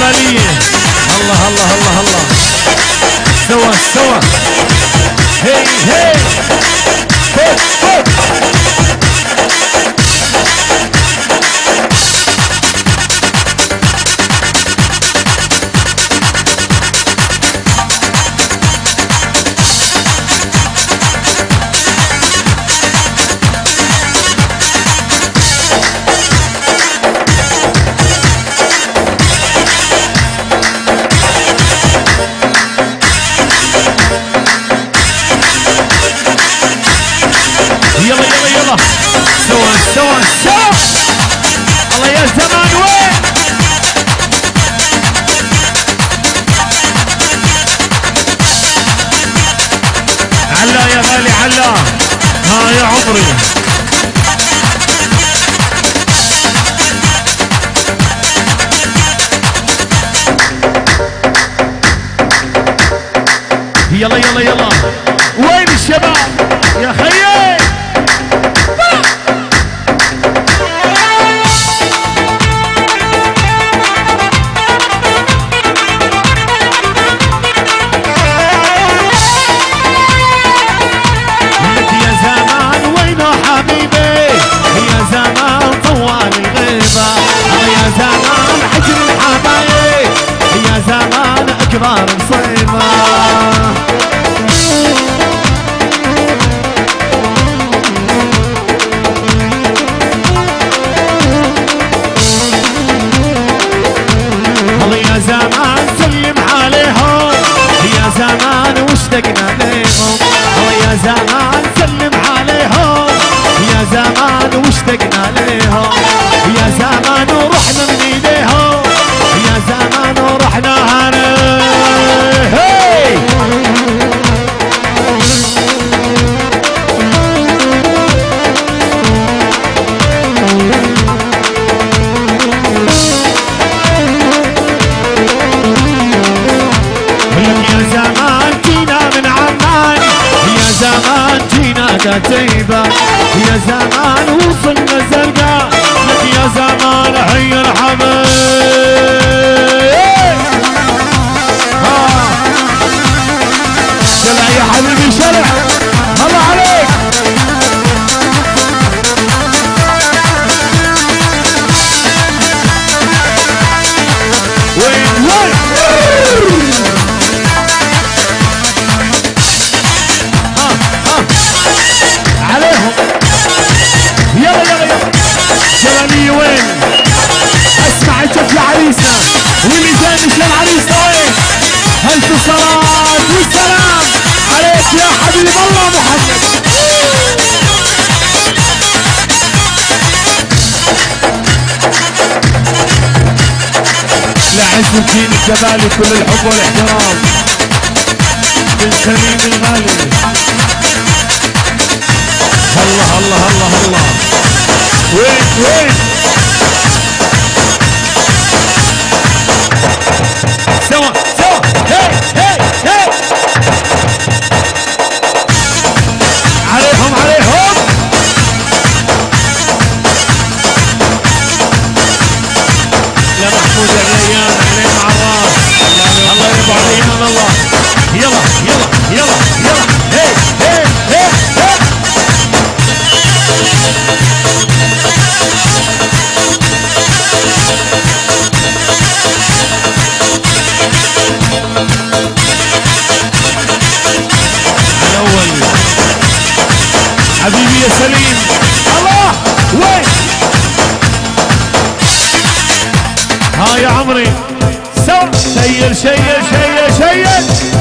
الجبلية. الله الله الله الله. سوا سوا. هي هي. فوق فوق. يلا يلا يلا سوا سوا سوا. الله يا زمان وين. علا يا غالي علا. ها يا عمري. يلا يلا يلا. وين الشباب يا خيي. كبار مصيبة. الله يا زمان سلم عليهم. يا زمان واشتقنا ليهم. الله يا زمان سلم عليهم. يا زمان واشتقنا ليهم. يا زمان ورحنا من ايديهم. يا زمان ورحنا هنا. هي يا زمان جينا من عمان. يا زمان جينا قتيبة. يا زمان وصلنا زرقاء. لك يا زمان حي الحمد. شلع يا حبيبي شلع. الله عليك. وين وين عليهم. يلا يلا يلا. جبلية وين. اسمع الجف لعريسنا واللي زين مش للعريسنا. وين هلت الصلاة والسلام عليك يا حبيب الله محمد. لعز الدين الجبالي كل الحب والاحترام. بن سليم الغالي. الله الله الله الله. وين وين سوا سوا. هي هي هي. عليهم عليهم. يا محمود الريان عليه مع الراس. الله يرضى علينا الله. يلا يلا يلا يلا. هي هي هي هي. الأول حبيبي يا سليم. الله وين. ها يا عمري. سوا. شيل شيل شيل شيل.